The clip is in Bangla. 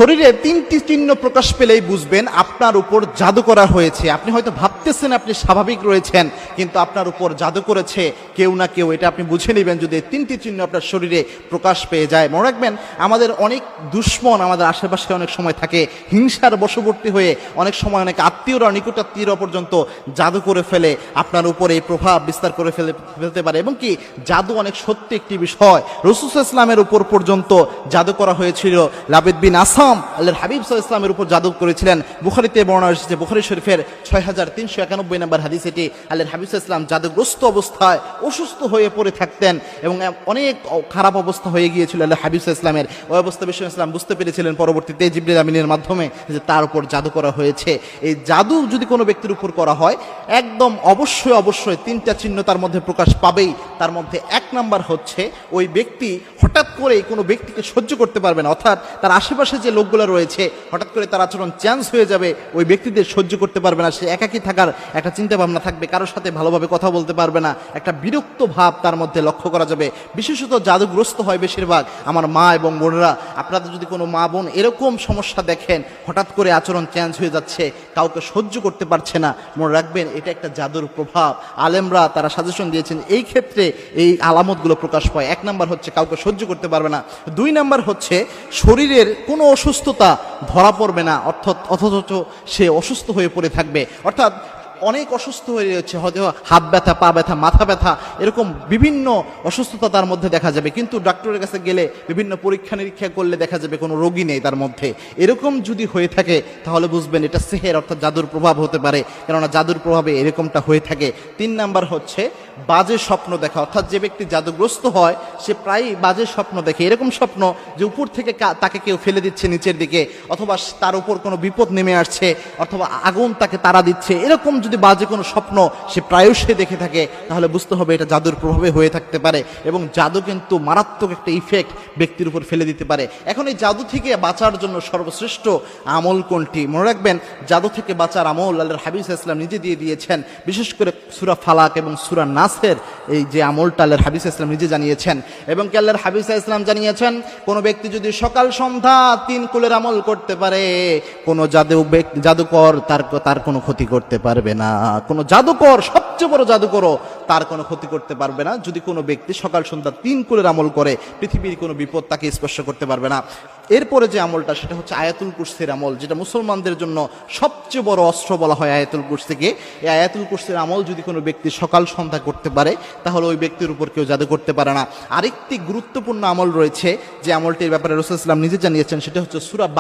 শরীরে তিনটি চিহ্ন প্রকাশ পেলেই বুঝবেন আপনার উপর জাদু করা হয়েছে। আপনি হয়তো ভাবতেছেন আপনি স্বাভাবিক রয়েছেন, কিন্তু আপনার উপর জাদু করেছে কেউ না কেউ, এটা আপনি বুঝে নেবেন যদি এই তিনটি চিহ্ন আপনার শরীরে প্রকাশ পেয়ে যায়। মনে রাখবেন, আমাদের অনেক দুশ্মন আমাদের আশেপাশে অনেক সময় থাকে, হিংসার বশবর্তী হয়ে অনেক সময় অনেক আত্মীয়রা, নিকটাত্মীয়রা পর্যন্ত জাদু করে ফেলে, আপনার উপরে এই প্রভাব বিস্তার করে ফেলতে পারে। এবং কি জাদু অনেক সত্যি একটি বিষয়। রাসূল সাল্লাল্লাহু আলাইহি ওয়াসাল্লামের উপর পর্যন্ত জাদু করা হয়েছিল। লাবিদ বিন আসাম আল্লাহর হাবিব সাল্লাল্লাহু আলাইহি ওয়াসাল্লামের উপর জাদু করেছিলেন। বুখারীতে বর্ণনা এসেছে, বুখারী শরীফের 6391 নম্বর হাদিস এটি। আল্লাহর হাবিব সাল্লাল্লাহু আলাইহি ওয়াসাল্লাম জাদুগ্রস্ত অবস্থায় অসুস্থ হয়ে পড়ে থাকতেন এবং অনেক খারাপ অবস্থা হয়ে গিয়েছিল আল্লাহর হাবিব সাল্লাল্লাহু আলাইহি ওয়াসাল্লামের। ওই অবস্থা বিশ্বনবী সাল্লাল্লাহু আলাইহি ওয়াসাল্লাম বুঝতে পেরেছিলেন পরবর্তীতে জিবরিল আমিনের মাধ্যমে যে তার উপর জাদু করা হয়েছে। এই জাদু যদি কোনো ব্যক্তির উপর করা হয়, একদম অবশ্যই তিনটা চিহ্ন তার মধ্যে প্রকাশ পাবেই। তার মধ্যে এক নাম্বার হচ্ছে, ওই ব্যক্তি হঠাৎ করে কোনো ব্যক্তিকে সহ্য করতে পারবে না, অর্থাৎ তার আশেপাশে যে লোকগুলো রয়েছে হঠাৎ করে তার আচরণ চেঞ্জ হয়ে যাবে, ওই ব্যক্তিদের সহ্য করতে পারবে না। সে একাকী থাকার একটা চিন্তা ভাবনা থাকবে, কারোর সাথে ভালোভাবে কথা বলতে পারবে না, একটা বিরক্ত ভাব তার মধ্যে লক্ষ্য করা যাবে। বিশেষত জাদুগ্রস্ত হয় বেশিরভাগ আমার মা এবং বোনেরা। আপনাদের যদি কোনো মা বোন এরকম সমস্যা দেখেন, হঠাৎ করে আচরণ চেঞ্জ হয়ে যাচ্ছে, কাউকে সহ্য করতে পারছে না, মনে রাখবেন এটা একটা জাদুর প্রভাব। আলেমরা তারা সাজেশন দিয়েছেন এই ক্ষেত্রে এই আলামতগুলো প্রকাশ পায়। এক নাম্বার হচ্ছে কাউকে সহ্য করতে পারবে না। দুই নাম্বার হচ্ছে শরীরের কোনো অসুস্থতা ধরা পড়বে না, অথচ সে অসুস্থ হয়ে পড়ে থাকবে। অর্থাৎ অনেক অসুস্থ হয়ে রয়েছে, হয়তো হাত ব্যথা, পা ব্যথা, মাথা ব্যথা, এরকম বিভিন্ন অসুস্থতা তার মধ্যে দেখা যাবে, কিন্তু ডক্টরের কাছে গেলে বিভিন্ন পরীক্ষা নিরীক্ষা করলে দেখা যাবে কোনো রোগী নেই তার মধ্যে। এরকম যদি হয়ে থাকে তাহলে বুঝবেন এটা সিহর অর্থাৎ জাদুর প্রভাব হতে পারে, কেননা জাদুর প্রভাবে এরকমটা হয়ে থাকে। তিন নাম্বার হচ্ছে বাজে স্বপ্ন দেখা, অর্থাৎ যে ব্যক্তি জাদুগ্রস্ত হয় সে প্রায়ই বাজে স্বপ্ন দেখে। এরকম স্বপ্ন যে উপর থেকে তাকে কেউ ফেলে দিচ্ছে নিচের দিকে, অথবা তার উপর কোনো বিপদ নেমে আসছে, অথবা আগুন তাকে তাড়া দিচ্ছে, এরকম যদি বাজে কোনো স্বপ্ন সে প্রায়শই দেখে থাকে তাহলে বুঝতে হবে এটা জাদুর প্রভাবে হয়ে থাকতে পারে। এবং জাদু কিন্তু মারাত্মক একটা ইফেক্ট ব্যক্তির উপর ফেলে দিতে পারে। এখন এই জাদু থেকে বাঁচার জন্য সর্বশ্রেষ্ঠ আমল কোনটি? মনে রাখবেন, জাদু থেকে বাঁচার আমল আল্লাহর হাবিব সাল্লাল্লাহু আলাইহি ওয়াসাল্লাম নিজে দিয়ে দিয়েছেন। বিশেষ করে সূরা ফালাক এবং সূরা নাসের এই যে আমলটা আল্লাহর হাবিব সাল্লাল্লাহু আলাইহি ওয়াসাল্লাম নিজে জানিয়েছেন। এবং কি আল্লাহর হাবিব সাল্লাল্লাহু আলাইহি ওয়াসাল্লাম জানিয়েছেন, কোনো ব্যক্তি যদি সকাল সন্ধ্যা 3 কুলের আমল করতে পারে, কোনো জাদুকর তার কোনো ক্ষতি করতে পারবে না। কোনো জাদুকর, সবচেয়ে বড় জাদুকরও তার কোনো ক্ষতি করতে পারবে না। যদি কোনো ব্যক্তি সকাল সন্ধ্যা 3 কুলের আমল করে, পৃথিবীর কোনো বিপদ তাকে স্পর্শ করতে পারবে না। এরপরে যে আমলটা সেটা হচ্ছে আয়াতুল কুরসির আমল, যেটা মুসলমানদের জন্য সবচেয়ে বড় অস্ত্র বলা হয় আয়াতুল কুরসিকে। এই আয়াতুল কুরসির আমল যদি কোনো ব্যক্তি সকাল সন্ধ্যা করতে পারে তাহলে ওই ব্যক্তির উপর কেউ জাদু করতে পারে না। আরেকটি গুরুত্বপূর্ণ আমল রয়েছে যে আমলটির ব্যাপারে রাসূল সাল্লাল্লাহু আলাইহি ওয়াসাল্লাম নিজে জানিয়েছেন, সেটা হচ্ছে সূরা